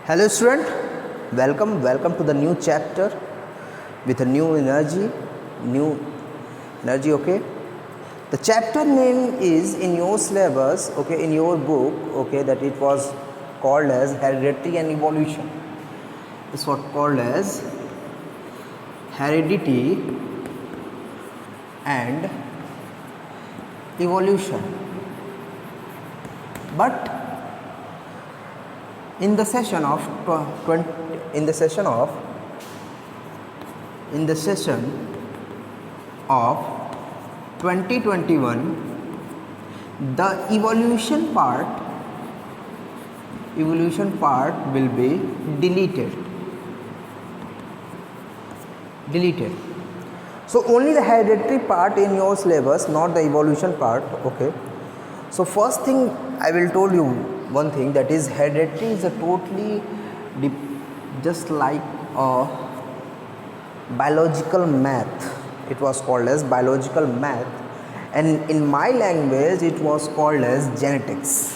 Hello student, welcome to the new chapter with a new energy, okay. The chapter name is in your syllabus, okay, in your book, okay, that it was called as heredity and evolution. It's what called as heredity and evolution. But in the session of 2021, the evolution part will be deleted. So only the hereditary part in your syllabus, not the evolution part, okay. So first thing I will tell you one thing, that is heredity is a totally just like a biological math. It was called as biological math, and in my language it was called as genetics.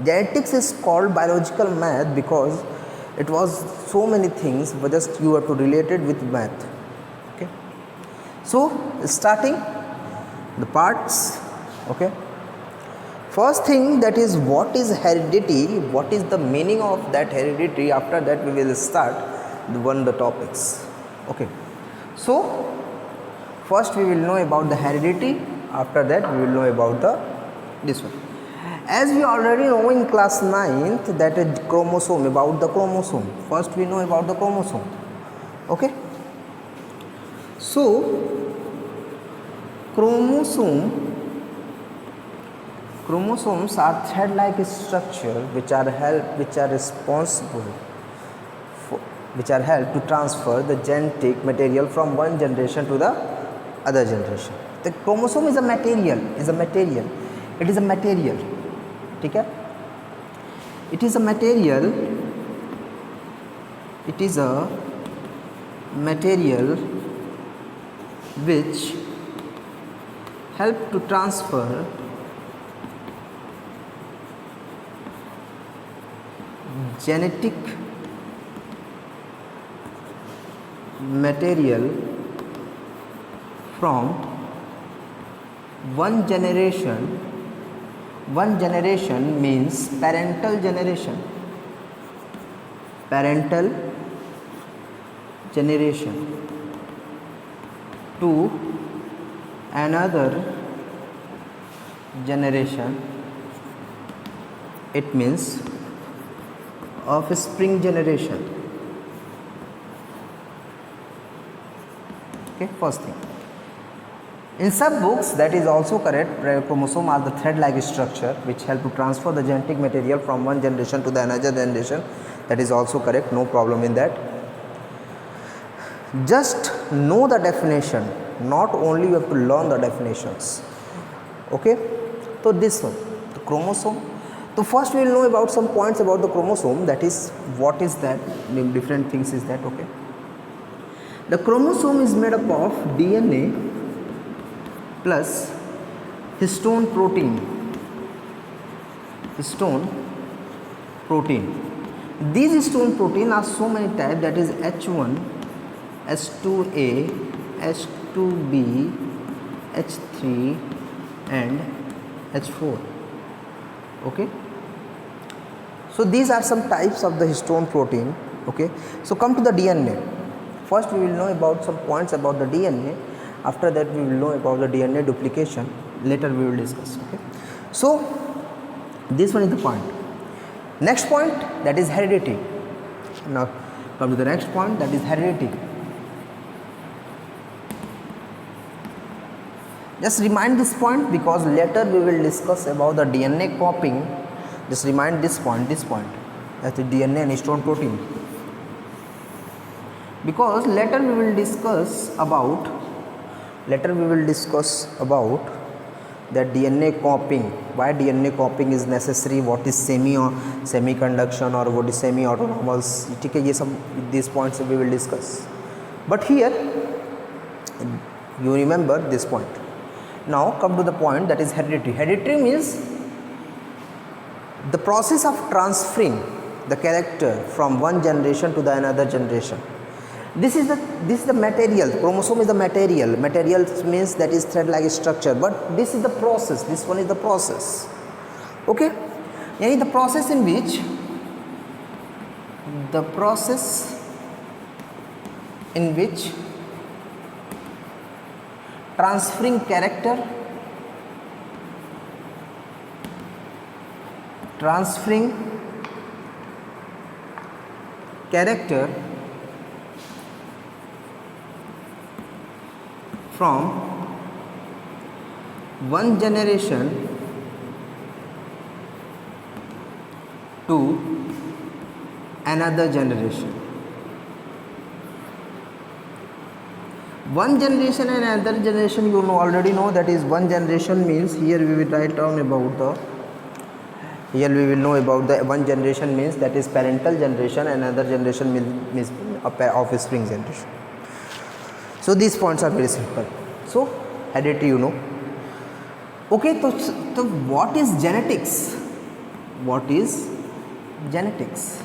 Genetics is called biological math because it was so many things, but just you have to relate it with math, okay. So starting the parts, okay. First thing, that is what is heredity, what is the meaning of that heredity. After that we will start the topics, okay. So first we will know about the heredity, after that we will know about this one. As we already know in class 9th, that is chromosome, about the chromosome. First we know about the chromosome, okay. So chromosomes are thread-like structure which are held to transfer the genetic material from one generation to the other generation. The chromosome is a material. It is a material. Okay? It is a material which help to transfer genetic material from one generation means parental generation to another generation. It means offspring generation, okay. First thing, in some books that is also correct, chromosome are the thread-like structure which help to transfer the genetic material from one generation to the another generation. That is also correct, no problem in that. Just know the definition, not only you have to learn the definitions, okay. So this one, the chromosome. So first we will know about some points about the chromosome, that is what is that, different things is that, okay. The chromosome is made up of DNA plus histone protein. These histone protein are so many types, that is H1, H2A, H2B, H3 and H4, okay. So these are some types of the histone protein, okay. So come to the DNA. First we will know about some points about the DNA. After that we will know about the DNA duplication. Later we will discuss, okay. So this one is the point. Next point, that is heredity. Now come to the next point, that is heredity. Just remind this point because later we will discuss about the DNA copying. Just remind this point, that is DNA and histone protein. Because later we will discuss about that DNA copying, why DNA copying is necessary, what is semi-conduction or what is semi-autonomous, okay, these points we will discuss. But here you remember this point, Now come to the point, that is hereditary. Hereditary means the process of transferring the character from one generation to the another generation. This is the material. Chromosome is the material. Material means that is thread-like structure. But this is the process. This one is the process. Okay. Yani the process in which transferring character from one generation to another generation. One generation and another generation, you already know, that is one generation means, here we will write down about here we will know about the one generation means that is parental generation, and another generation means offspring generation. So these points are very simple. So heredity, you know. Okay, so what is genetics? What is genetics?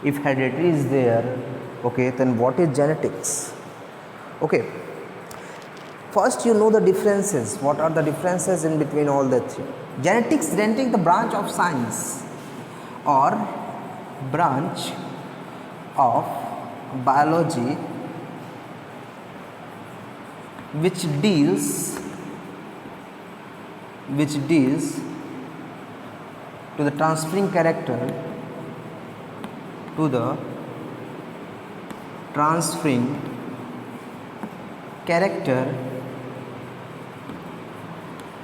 If heredity is there, okay, then what is genetics? Okay, first you know the differences. What are the differences in between all the three? Genetics, the branch of science or branch of biology which deals to the transferring character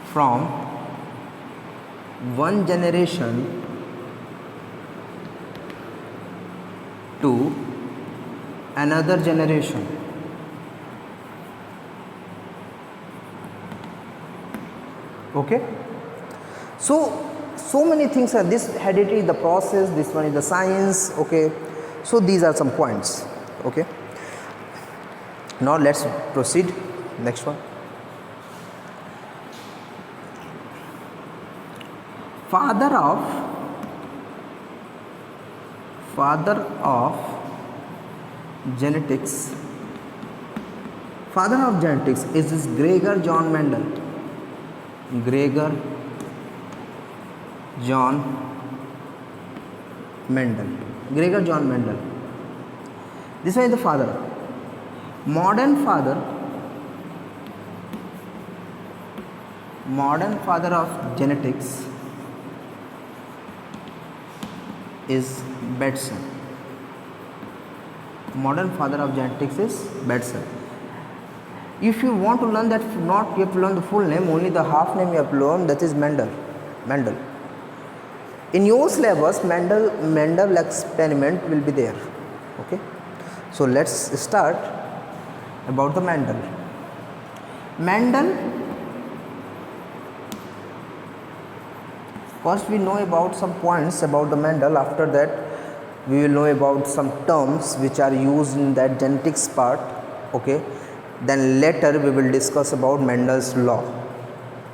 from one generation to another generation. Okay, so many things are this heredity, the process, this one is the science. Okay, so these are some points. Okay, now let's proceed. Next one. Father of genetics. Father of genetics is this Gregor John Mendel. Gregor John Mendel. This is the father. Modern father of genetics is Bateson. Modern father of genetics is Bateson. If you want to learn that, not you have to learn the full name, only the half name you have to learn, that is Mendel. In your syllabus, Mendel experiment will be there. Okay, so let's start about the Mendel. First we know about some points about the Mendel. After that we will know about some terms which are used in that genetics part. Okay, then later we will discuss about Mendel's law.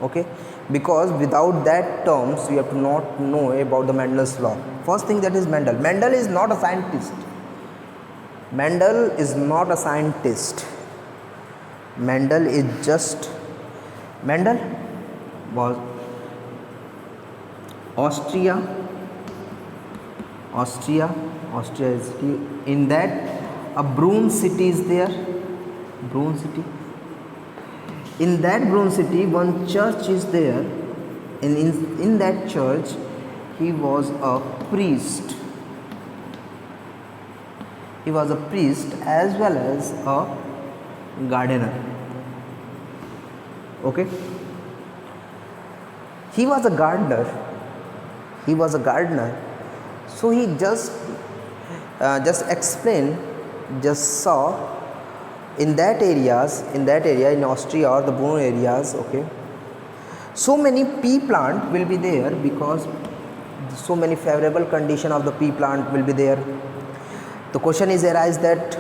Okay, because without that terms you have to not know about the Mendel's law. First thing, that is Mendel. Mendel is not a scientist. Mendel was Austria is in that a Brunn city is there. In that Brunn city, one church is there, and in that church he was a priest. As well as a gardener. Okay, he was a gardener. So he just explained, just saw in that area in Austria or the Brunn areas. Okay, so many pea plant will be there because so many favorable condition of the pea plant will be there. The question is arise that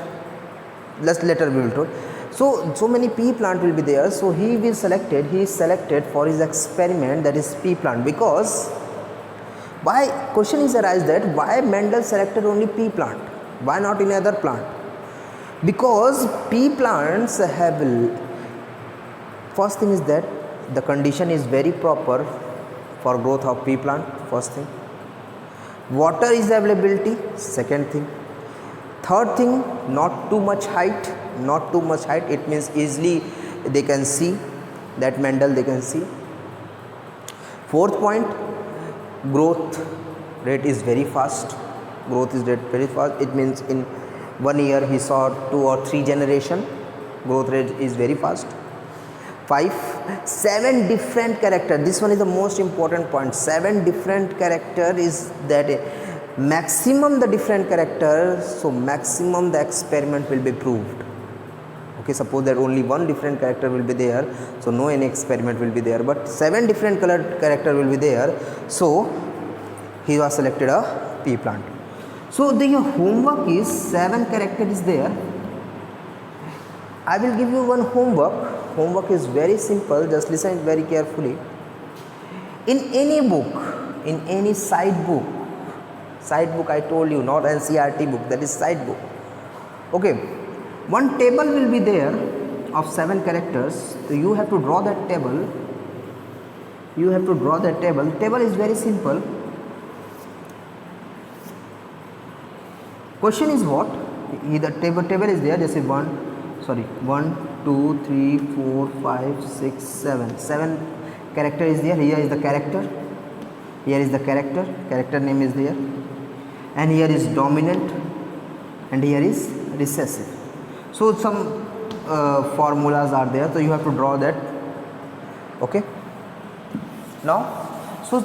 later we will tell. So many pea plant will be there. So he is selected for his experiment, that is pea plant. Because why, question is arise that why Mendel selected only pea plant, why not any other plant? Because pea plants have, first thing is that the condition is very proper for growth of pea plant, first thing. Water is availability, second thing. Third thing, not too much height, it means easily they can see, that Mendel they can see. Fourth point, growth rate is very fast, it means in 1 year he saw 2 or 3 generation, growth rate is very fast. 5, 7 different character, this one is the most important point. 7 different character is that maximum the different character, so maximum the experiment will be proved. Okay, suppose that only one different character will be there, so no any experiment will be there, but 7 different colored character will be there, so he was selected a pea plant. So the homework is 7 character is there. I will give you one homework is very simple, just listen very carefully. In any book, in any side book I told you, not NCERT book, that is side book. Okay, one table will be there of 7 characters, so you have to draw that table. Table is very simple. Question is what? The table is there, just say 1, 2, 3, 4, 5, 6, 7 character is there. Here is the character, character name is there, and here is dominant, and here is recessive. So some formulas are there, so you have to draw that. Okay, now so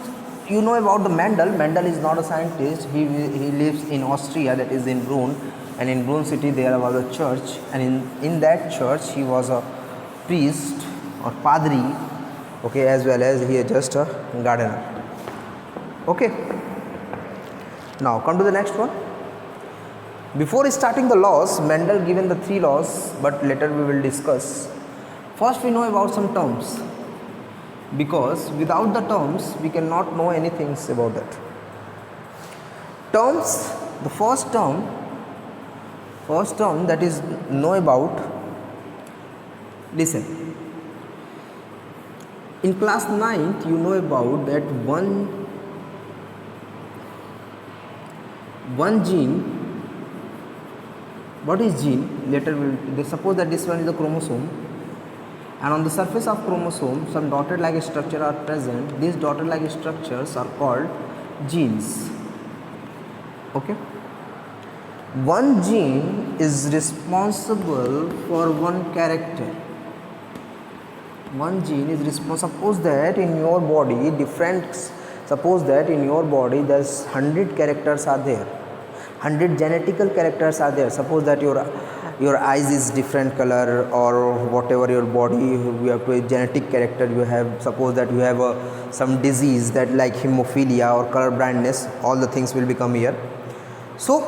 you know about the Mendel is not a scientist, he lives in Austria, that is in Brunn, and in Brunn city there was a church, and in that church he was a priest or padri, okay, as well as he is just a gardener. Okay, now come to the next one. Before starting the laws, Mendel given the 3 laws, but later we will discuss. First we know about some terms, because without the terms we cannot know anything about that. Terms, the first term that is know about, listen, in class 9th you know about that one gene. What is gene? Later we suppose that this one is a chromosome, and on the surface of chromosome some dotted like structure are present. These dotted like structures are called genes. Okay, one gene is responsible for one character. Suppose that in your body there's 100 characters are there, 100 genetical characters are there. Suppose that your eyes is different color, or whatever your body, you have a genetic character you have. Suppose that you have some disease that like hemophilia or color blindness, all the things will become here. So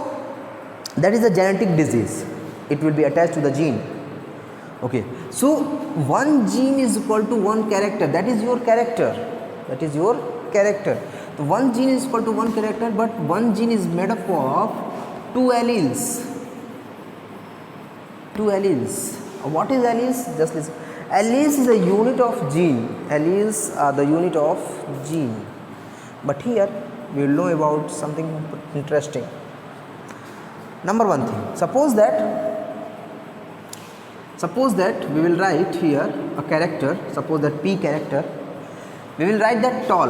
that is a genetic disease, it will be attached to the gene. Okay, so one gene is equal to one character, that is your character. So one gene is equal to one character, but one gene is made up of 2 alleles. What is alleles? Just listen. Alleles is a unit of gene. Alleles are the unit of gene. But here we will know about something interesting. Number one thing, suppose that we will write here a character, suppose that P character, we will write that tall.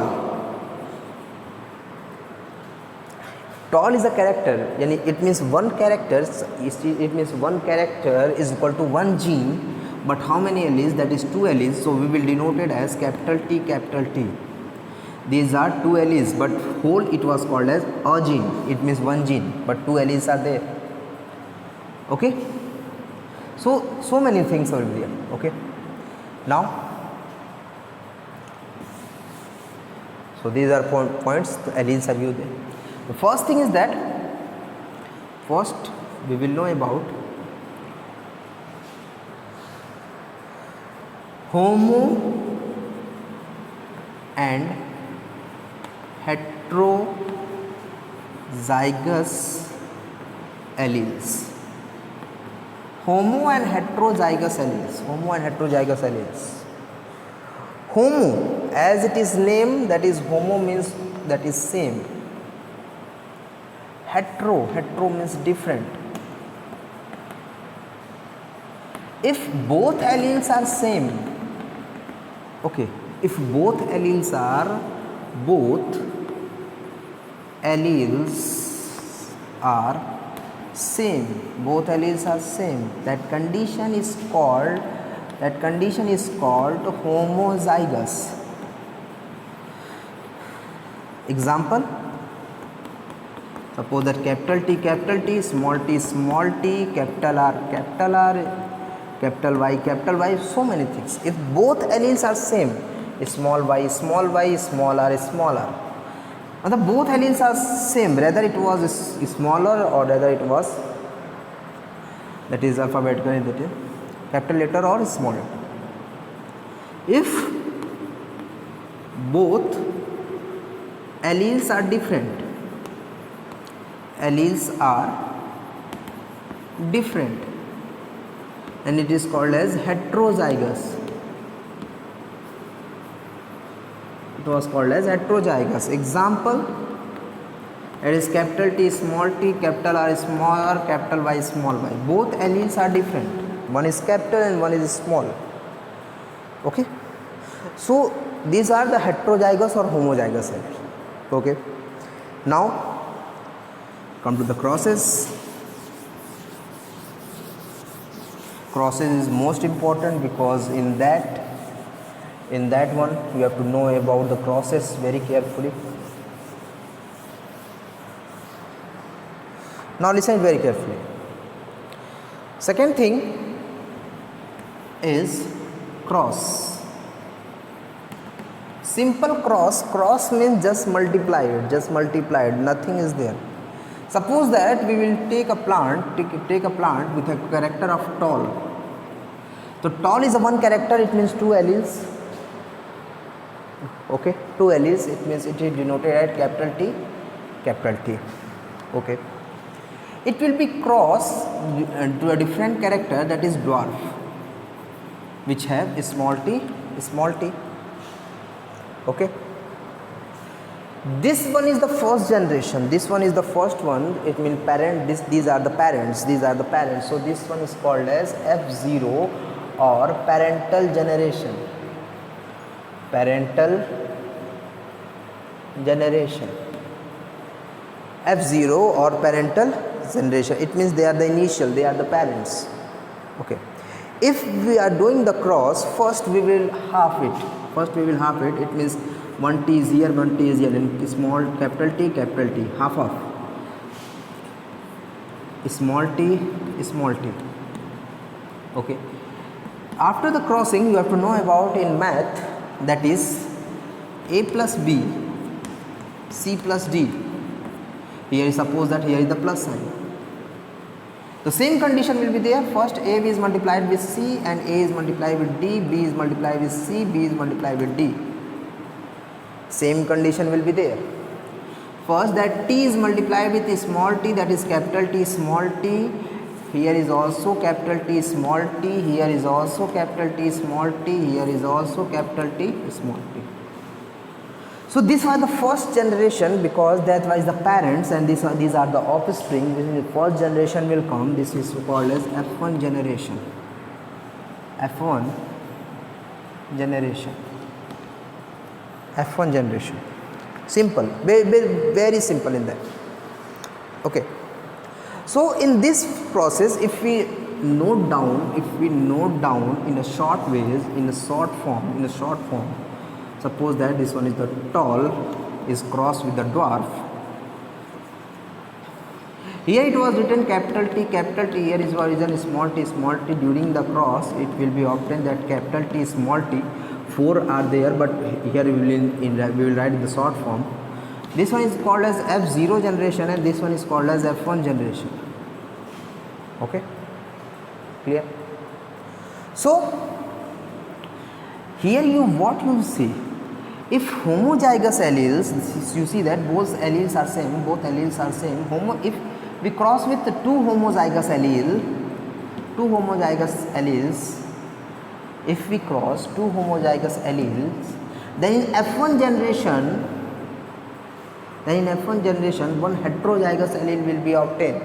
Tall is a character, it means one character is equal to one gene, but how many alleles? That is 2 alleles, so we will denote it as capital T. These are 2 alleles, but whole it was called as a gene, it means one gene, but 2 alleles are there. Okay, so many things are there. Okay, now so these are points, the alleles are used there. The first thing is that first we will know about homo and heterozygous alleles. Homo and heterozygous alleles. Homo and heterozygous alleles. Homo, as it is named, that is homo means that is same. Hetero means different. If both alleles are same, okay, if both alleles are same, both alleles are same, that condition is called homozygous. Example, suppose that capital T, small t, capital R, capital Y, so many things. If both alleles are same, small y, small r, and both alleles are same, whether it was smaller or whether it was, that is alphabetical, that is capital letter or small letter. If both alleles are different, and it is called as heterozygous. It was called as heterozygous. Example, it is capital T, capital R, small r, capital Y, small y. Both alleles are different. One is capital and one is small. Okay. So these are the heterozygous or homozygous alleles. Okay. Now come to the crosses. Crosses is most important because in that one you have to know about the crosses very carefully. Now listen very carefully. Second thing is cross. Simple cross means just multiplied, nothing is there. Suppose that we will take a plant with a character of tall. So tall is a one character, it means two alleles. Okay, two alleles, it means it is denoted as capital T. Okay, it will be cross to a different character, that is dwarf, which have small t. Okay, this one is the first generation, this one is the first one, it means parent, these are the parents. So this one is called as F0 or parental generation. F0 or parental generation, it means they are the initial, they are the parents. Okay, if we are doing the cross, first we will half it, it means one t is here, and small capital T, half of small t. Okay, after the crossing you have to know about in math, that is a plus b, c plus d. Here suppose that here is the plus sign. The same condition will be there. First a is multiplied with c and a is multiplied with d, b is multiplied with c, b is multiplied with d. Same condition will be there. First that t is multiplied with small t, that is capital T, small t. Here is also capital T, small t. Here is also capital T, small t. Here is also capital T, small t. So this was the first generation, because that was the parents and these are the offspring. This is the first generation will come. This is called as F1 generation. Simple, very simple in that. Okay. So in this process, if we note down in a short ways, in a short form, suppose that this one is the tall is crossed with the dwarf. Here it was written capital T. Here is origin small t. During the cross, it will be obtained that capital T, small t. 4 are there, but here we will write in the short form. This one is called as F0 generation and this one is called as F1 generation. Okay, clear? So Here what you see, if homozygous alleles, you see that both alleles are same, if we cross with two homozygous alleles, if we cross two homozygous alleles, then in F1 generation, one heterozygous allele will be obtained.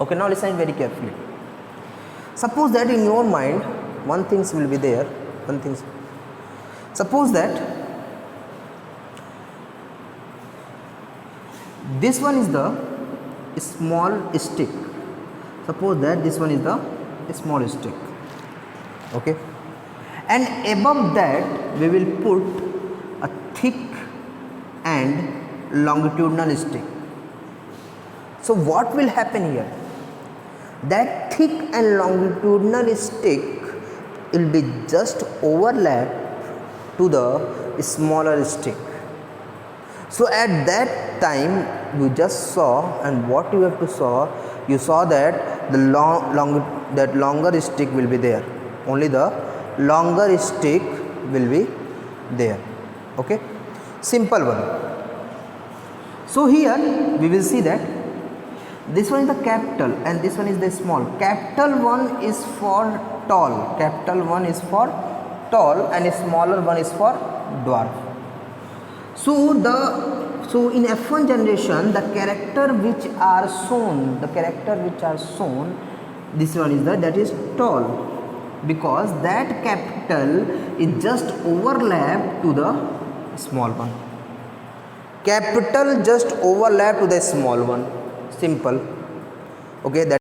Okay, now listen very carefully. Suppose that in your mind one things will be there, suppose that this one is the small stick, okay, and above that we will put a thick and longitudinal stick. So what will happen here? That thick and longitudinal stick will be just overlapped to the smaller stick. So at that time you just saw, and what you have to saw, you saw that the longer stick will be there, only the longer stick will be there. Okay, simple one. So here we will see that this one is the capital and this one is the small. Capital one is for tall, and smaller one is for dwarf. So in F1 generation, the character which are shown, this one is that is tall, because that capital is just overlapped to the small one. Capital just overlap to the small one. Simple. Okay, that